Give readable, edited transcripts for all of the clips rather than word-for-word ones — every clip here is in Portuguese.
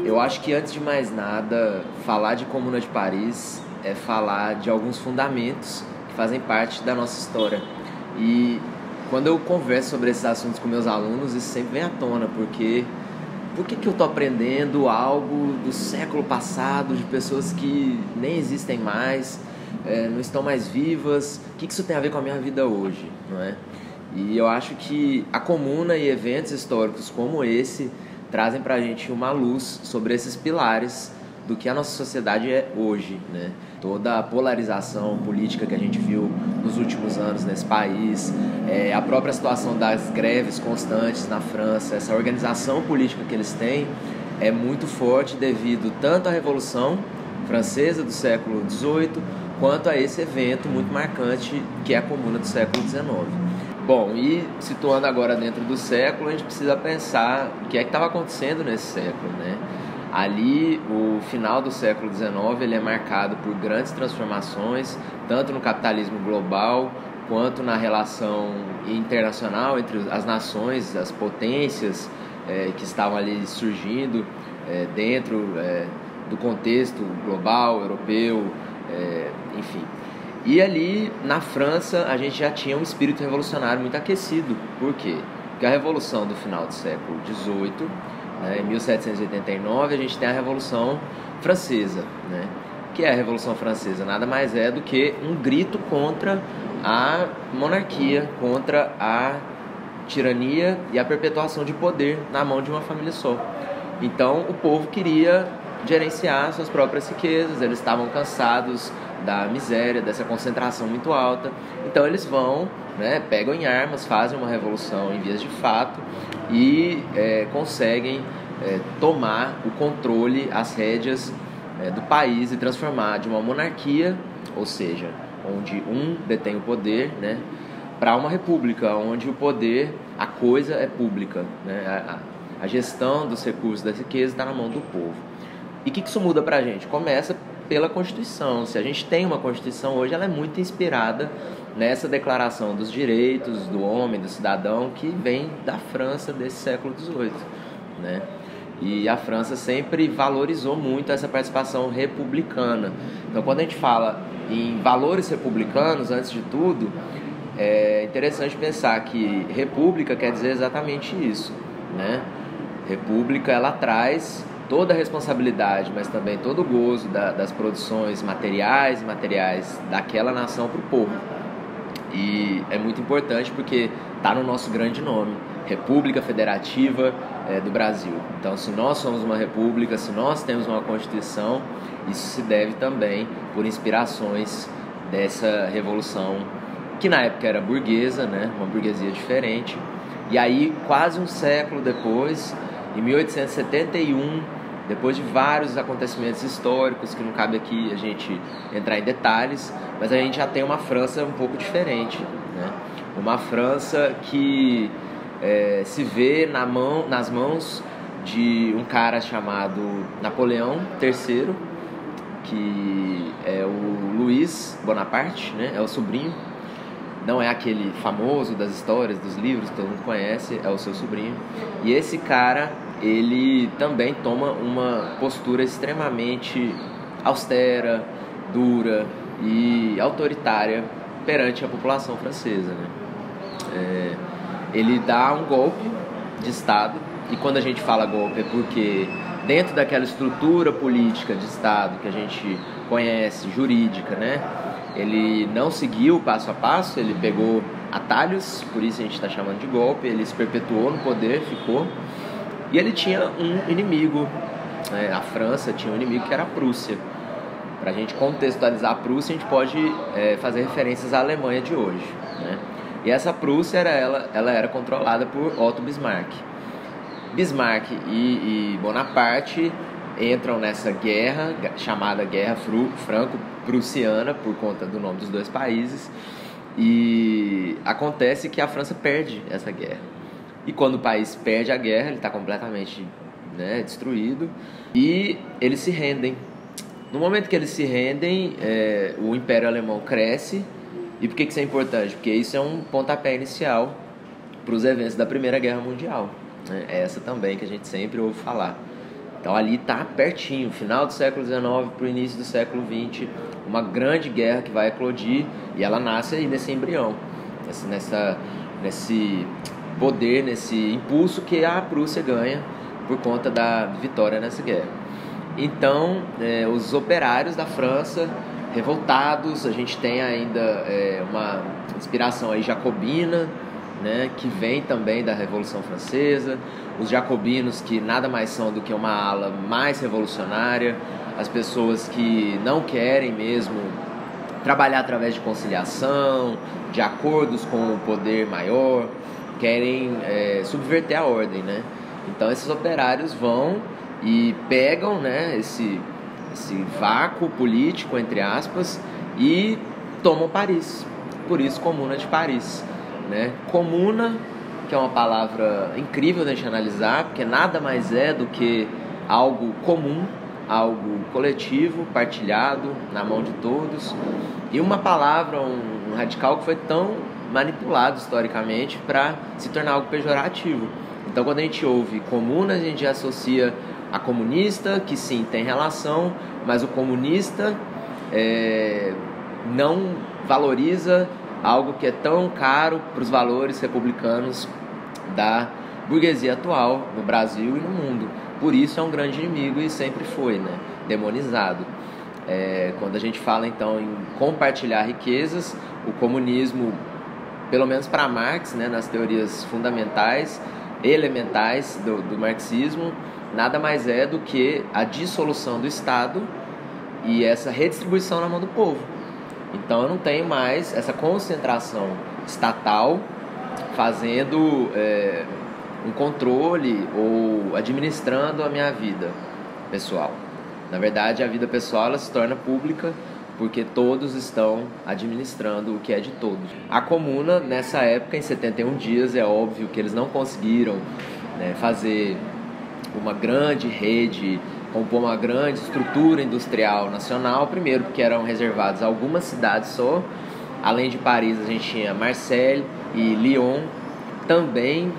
Eu acho que antes de mais nada, falar de Comuna de Paris é falar de alguns fundamentos que fazem parte da nossa história. E quando eu converso sobre esses assuntos com meus alunos, isso sempre vem à tona, porque por que eu estou aprendendo algo do século passado, de pessoas que nem existem mais, não estão mais vivas? O que isso tem a ver com a minha vida hoje, não é? E eu acho que a Comuna e eventos históricos como esse trazem para a gente uma luz sobre esses pilares do que a nossa sociedade é hoje, né? Toda a polarização política que a gente viu nos últimos anos nesse país, a própria situação das greves constantes na França, essa organização política que eles têm é muito forte devido tanto à Revolução Francesa do século XVIII quanto a esse evento muito marcante que é a Comuna do século XIX. Bom, e situando agora dentro do século, a gente precisa pensar o que é que estava acontecendo nesse século, né? Ali, o final do século XIX, ele é marcado por grandes transformações, tanto no capitalismo global, quanto na relação internacional entre as nações, as potências que estavam ali surgindo dentro do contexto global, europeu, enfim. E ali, na França, a gente já tinha um espírito revolucionário muito aquecido. Por quê? Porque a Revolução do final do século XVIII, em 1789, a gente tem a Revolução Francesa, né? Que é a Revolução Francesa? Nada mais é do que um grito contra a monarquia, contra a tirania e a perpetuação de poder na mão de uma família só. Então, o povo queria gerenciar suas próprias riquezas, eles estavam cansados da miséria, dessa concentração muito alta. Então eles vão, pegam em armas, fazem uma revolução em vias de fato e conseguem tomar o controle, as rédeas do país e transformar de uma monarquia, ou seja, onde um detém o poder, para uma república, onde o poder, a coisa é pública, a gestão dos recursos das riquezas está na mão do povo. E o que isso muda para a gente? Começa pela Constituição. Se a gente tem uma Constituição hoje, ela é muito inspirada nessa declaração dos direitos do homem, do cidadão, que vem da França desse século XVIII, né? E a França sempre valorizou muito essa participação republicana. Então, quando a gente fala em valores republicanos, antes de tudo, é interessante pensar que república quer dizer exatamente isso, né? República, ela traz toda a responsabilidade, mas também todo o gozo das produções materiais e imateriais daquela nação para o povo. E é muito importante porque está no nosso grande nome, República Federativa do Brasil. Então, se nós somos uma república, se nós temos uma Constituição, isso se deve também por inspirações dessa revolução, que na época era burguesa, uma burguesia diferente. E aí, quase um século depois, em 1871, depois de vários acontecimentos históricos, que não cabe aqui a gente entrar em detalhes, mas a gente já tem uma França um pouco diferente, né? Uma França que se vê nas mãos de um cara chamado Napoleão III, que é o Luiz Bonaparte, é o sobrinho. Não é aquele famoso das histórias, dos livros que todo mundo conhece, é o seu sobrinho. E esse cara, ele também toma uma postura extremamente austera, dura e autoritária perante a população francesa, ele dá um golpe de Estado, e quando a gente fala golpe é porque dentro daquela estrutura política de Estado que a gente conhece, jurídica, ele não seguiu passo a passo, ele pegou atalhos, por isso a gente está chamando de golpe, ele se perpetuou no poder, ficou, e ele tinha um inimigo, a França tinha um inimigo que era a Prússia. Para a gente contextualizar a Prússia, a gente pode fazer referências à Alemanha de hoje, E essa Prússia, ela era controlada por Otto Bismarck. Bismarck e Bonaparte entram nessa guerra, chamada Guerra Franco-Prussiana, por conta do nome dos dois países, e acontece que a França perde essa guerra. E quando o país perde a guerra, ele está completamente destruído, e eles se rendem. No momento que eles se rendem, o Império Alemão cresce. E por que isso é importante? Porque isso é um pontapé inicial para os eventos da Primeira Guerra Mundial, né? Essa também que a gente sempre ouve falar. Então ali está pertinho, final do século XIX para o início do século XX, uma grande guerra que vai eclodir, e ela nasce aí nesse embrião, nesse poder, nesse impulso que a Prússia ganha por conta da vitória nessa guerra. Então, os operários da França revoltados, a gente tem ainda uma inspiração aí jacobina, né, que vem também da Revolução Francesa, os jacobinos que nada mais são do que uma ala mais revolucionária, as pessoas que não querem mesmo trabalhar através de conciliação, de acordos com o poder maior, querem subverter a ordem, né? Então esses operários vão e pegam, né, esse vácuo político, entre aspas, e tomam Paris. Por isso, Comuna de Paris, né? Comuna, que é uma palavra incrível de a gente analisar, porque nada mais é do que algo comum, algo coletivo, partilhado, na mão de todos, e uma palavra, um radical que foi tão manipulado historicamente para se tornar algo pejorativo. Então, quando a gente ouve comuna, a gente já associa a comunista, que sim, tem relação, mas o comunista não valoriza algo que é tão caro para os valores republicanos da burguesia atual no Brasil e no mundo. Por isso é um grande inimigo e sempre foi, né, demonizado. Quando a gente fala então em compartilhar riquezas, o comunismo, pelo menos para Marx, né, nas teorias fundamentais, elementais do marxismo, nada mais é do que a dissolução do Estado e essa redistribuição na mão do povo. Então eu não tenho mais essa concentração estatal fazendo um controle ou administrando a minha vida pessoal. Na verdade, a vida pessoal ela se torna pública porque todos estão administrando o que é de todos. A comuna, nessa época, em 71 dias, é óbvio que eles não conseguiram, né, fazer uma grande rede, compor uma grande estrutura industrial nacional, primeiro porque eram reservadas algumas cidades só. Além de Paris, a gente tinha Marseille e Lyon, também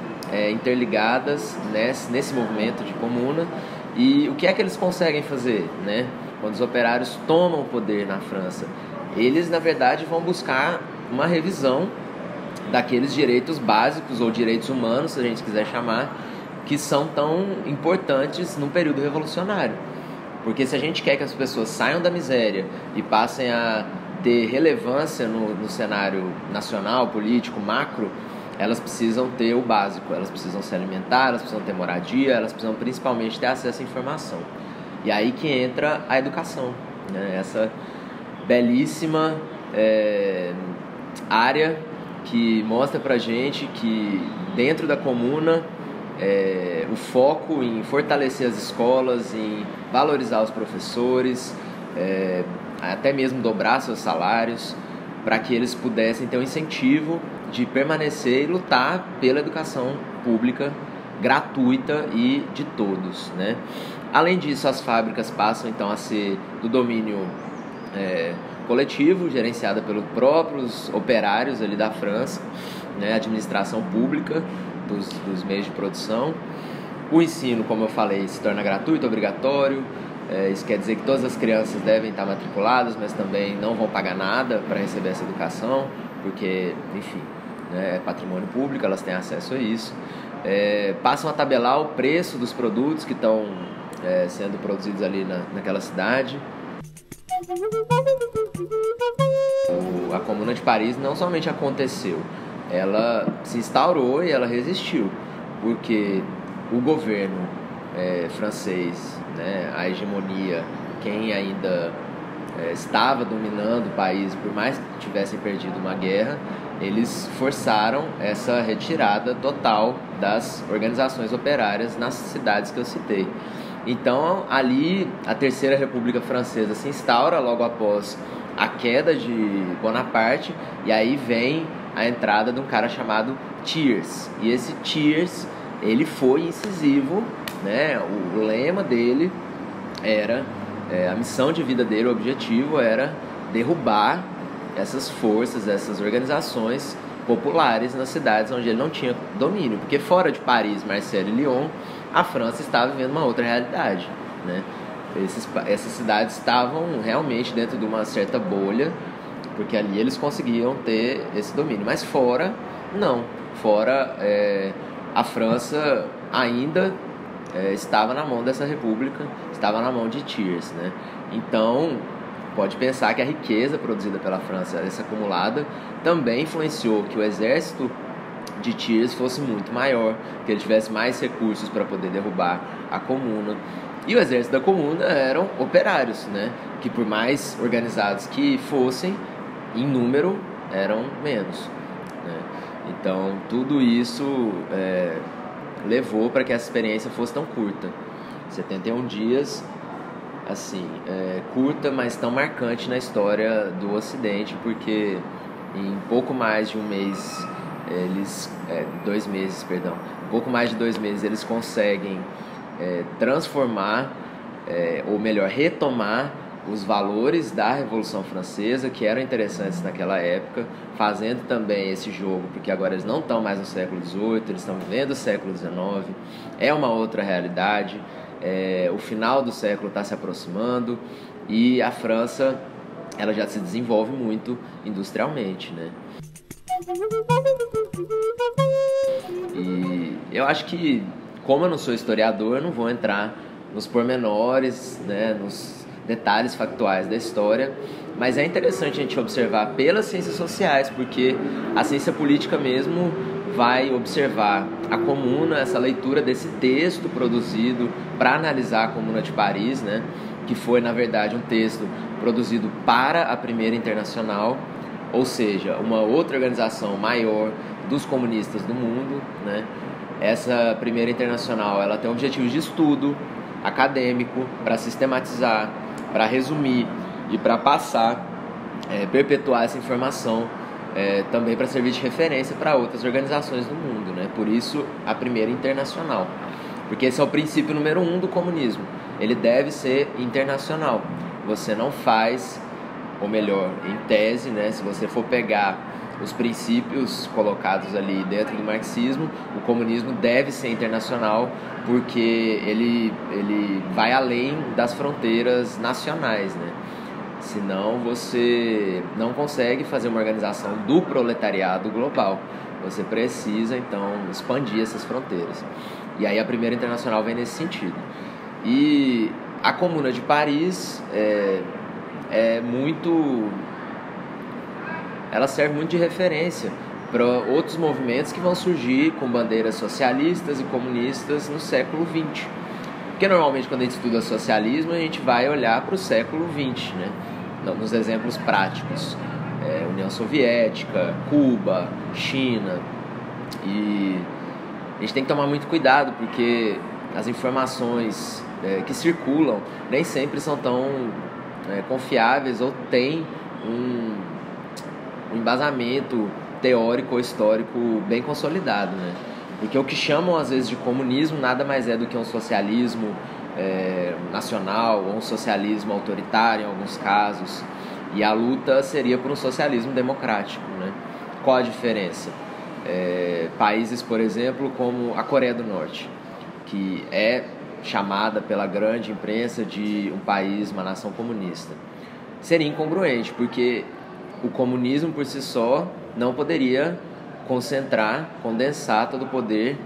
interligadas nesse movimento de comuna. E o que é que eles conseguem fazer, né? Quando os operários tomam o poder na França? Eles, na verdade, vão buscar uma revisão daqueles direitos básicos ou direitos humanos, se a gente quiser chamar, que são tão importantes num período revolucionário. Porque se a gente quer que as pessoas saiam da miséria e passem a ter relevância no cenário nacional, político, macro, elas precisam ter o básico, elas precisam se alimentar, elas precisam ter moradia, elas precisam principalmente ter acesso à informação. E aí que entra a educação, né? Essa belíssima área que mostra pra gente que dentro da comuna o foco em fortalecer as escolas, em valorizar os professores, até mesmo dobrar seus salários, para que eles pudessem ter um incentivo de permanecer e lutar pela educação pública gratuita e de todos, né? Além disso, as fábricas passam então a ser do domínio coletivo, gerenciada pelos próprios operários ali da França, né? A administração pública dos meios de produção. O ensino, como eu falei, se torna gratuito, obrigatório. Isso quer dizer que todas as crianças devem estar matriculadas, mas também não vão pagar nada para receber essa educação, porque, enfim, né, é patrimônio público, elas têm acesso a isso. Passam a tabelar o preço dos produtos que estão sendo produzidos ali naquela cidade. A Comuna de Paris não somente aconteceu, ela se instaurou e ela resistiu, porque o governo francês, né, a hegemonia, quem ainda estava dominando o país, por mais que tivessem perdido uma guerra, eles forçaram essa retirada total das organizações operárias nas cidades que eu citei. Então, ali, a Terceira República Francesa se instaura logo após a queda de Bonaparte, e aí vem a entrada de um cara chamado Thiers. E esse Thiers, ele foi incisivo, né? O lema dele era, a missão de vida dele, o objetivo era derrubar essas forças, essas organizações populares nas cidades onde ele não tinha domínio, porque fora de Paris, Marseille e Lyon, a França estava vivendo uma outra realidade, né? Essas cidades estavam realmente dentro de uma certa bolha, porque ali eles conseguiam ter esse domínio, mas fora, não. Fora, a França ainda estava na mão dessa república, estava na mão de Thiers, né? Então, pode pensar que a riqueza produzida pela França, essa acumulada, também influenciou que o exército de Thiers fosse muito maior, que ele tivesse mais recursos para poder derrubar a comuna. E o exército da comuna eram operários, né? Que por mais organizados que fossem, em número, eram menos, né? Então, tudo isso levou para que essa experiência fosse tão curta. 71 dias, assim, curta, mas tão marcante na história do Ocidente, porque em pouco mais de um mês, pouco mais de 2 meses eles conseguem transformar, ou melhor, retomar os valores da Revolução Francesa, que eram interessantes naquela época, fazendo também esse jogo, porque agora eles não estão mais no século XVIII, eles estão vivendo o século XIX, é uma outra realidade, o final do século está se aproximando, e a França, ela já se desenvolve muito industrialmente, né? E eu acho que, como eu não sou historiador, eu não vou entrar nos pormenores, né, nos detalhes factuais da história, mas é interessante a gente observar pelas ciências sociais, porque a ciência política mesmo vai observar a Comuna, essa leitura desse texto produzido para analisar a Comuna de Paris, né, que foi, na verdade, um texto produzido para a Primeira Internacional, ou seja, uma outra organização maior dos comunistas do mundo, né? Essa Primeira Internacional, ela tem objetivos de estudo acadêmico para sistematizar, para resumir e para passar, perpetuar essa informação, também para servir de referência para outras organizações do mundo, né? Por isso, a Primeira Internacional, porque esse é o princípio número 1 do comunismo. Ele deve ser internacional. Você não faz, ou melhor, em tese, né, se você for pegar os princípios colocados ali dentro do marxismo, o comunismo deve ser internacional, porque ele vai além das fronteiras nacionais, né? Senão você não consegue fazer uma organização do proletariado global. Você precisa, então, expandir essas fronteiras. E aí a Primeira Internacional vem nesse sentido. E a Comuna de Paris ela serve muito de referência para outros movimentos que vão surgir com bandeiras socialistas e comunistas no século XX. Porque normalmente quando a gente estuda socialismo, a gente vai olhar para o século XX, né? Nos exemplos práticos. União Soviética, Cuba, China. E a gente tem que tomar muito cuidado, porque as informações que circulam nem sempre são tão confiáveis ou têm um embasamento teórico ou histórico bem consolidado, né? Porque o que chamam às vezes de comunismo nada mais é do que um socialismo nacional ou um socialismo autoritário em alguns casos, e a luta seria por um socialismo democrático, né? Qual a diferença? Países, por exemplo, como a Coreia do Norte, que é chamada pela grande imprensa de um país, uma nação comunista, seria incongruente, porque o comunismo por si só não poderia condensar todo o poder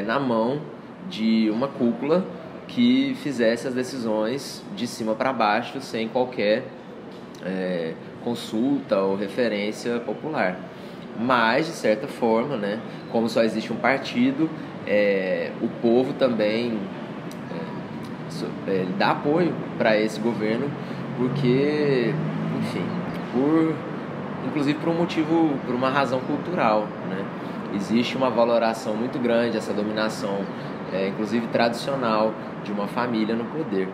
na mão de uma cúpula que fizesse as decisões de cima para baixo sem qualquer consulta ou referência popular. Mas, de certa forma, né, como só existe um partido, o povo também dá apoio para esse governo, porque, enfim, inclusive por um motivo, por uma razão cultural, né? Existe uma valoração muito grande, essa dominação, inclusive tradicional, de uma família no poder.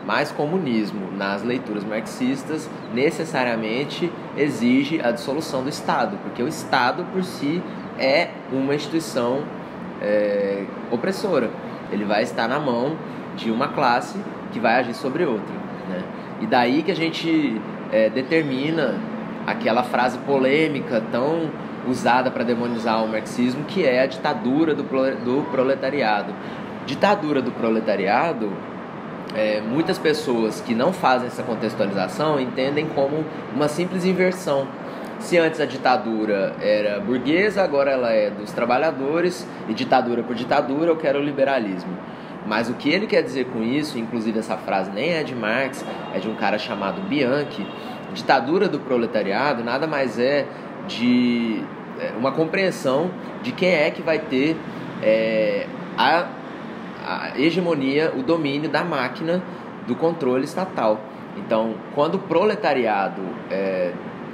Mas comunismo, nas leituras marxistas, necessariamente exige a dissolução do Estado, porque o Estado por si é uma instituição opressora. Ele vai estar na mão de uma classe que vai agir sobre outra, né? E daí que a gente determina aquela frase polêmica tão usada para demonizar o marxismo, que é a ditadura do proletariado. Ditadura do proletariado, muitas pessoas que não fazem essa contextualização entendem como uma simples inversão. Se antes a ditadura era burguesa, agora ela é dos trabalhadores, e ditadura por ditadura eu quero o liberalismo. Mas o que ele quer dizer com isso, inclusive essa frase nem é de Marx, é de um cara chamado Bianchi, ditadura do proletariado nada mais é de uma compreensão de quem é que vai ter a hegemonia, o domínio da máquina do controle estatal. Então, quando o proletariado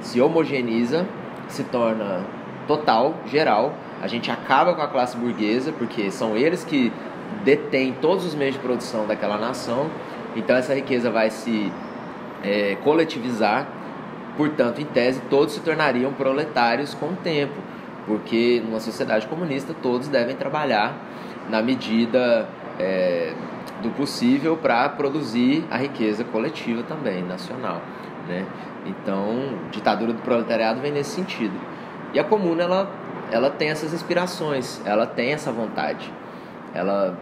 se homogeneiza, se torna total, geral, a gente acaba com a classe burguesa, porque são eles que detêm todos os meios de produção daquela nação, então essa riqueza vai se coletivizar, portanto, em tese, todos se tornariam proletários com o tempo, porque numa sociedade comunista todos devem trabalhar na medida do possível para produzir a riqueza coletiva também, nacional, né? Então, ditadura do proletariado vem nesse sentido. E a comuna, ela tem essas inspirações, ela tem essa vontade. Ela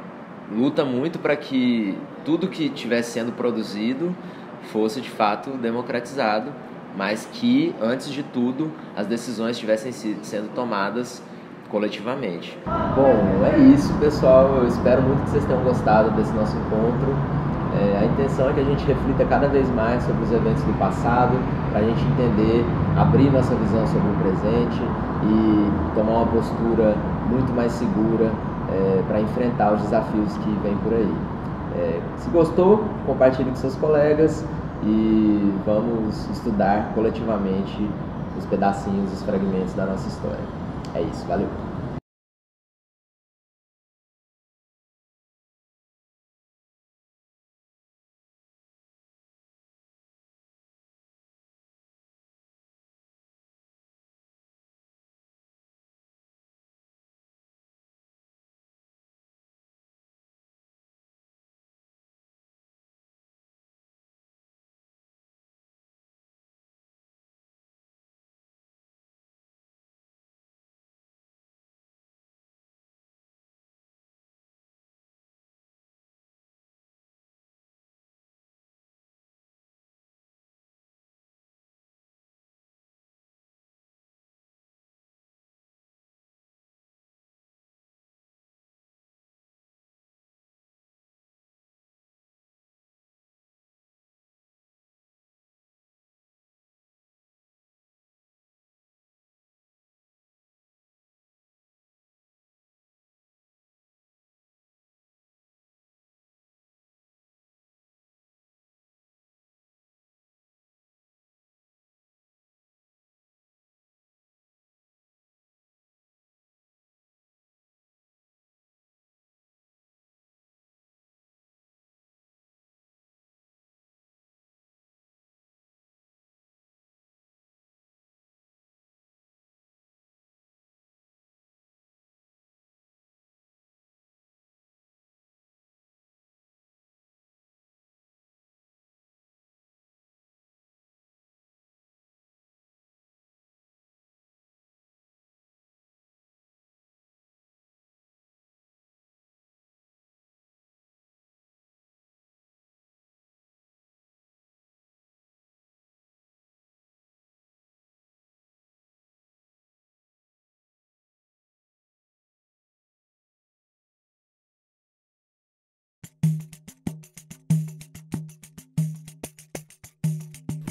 luta muito para que tudo que estivesse sendo produzido fosse de fato democratizado, mas que, antes de tudo, as decisões estivessem sendo tomadas coletivamente. Bom, é isso, pessoal. Eu espero muito que vocês tenham gostado desse nosso encontro. A intenção é que a gente reflita cada vez mais sobre os eventos do passado, para a gente entender, abrir nossa visão sobre o presente e tomar uma postura muito mais segura para enfrentar os desafios que vêm por aí. Se gostou, compartilhe com seus colegas e vamos estudar coletivamente os pedacinhos, os fragmentos da nossa história. É isso, valeu!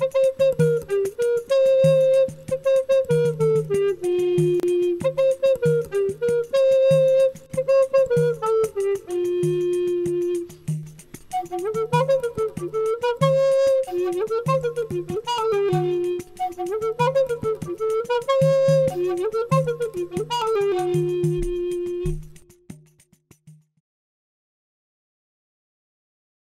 Thank you.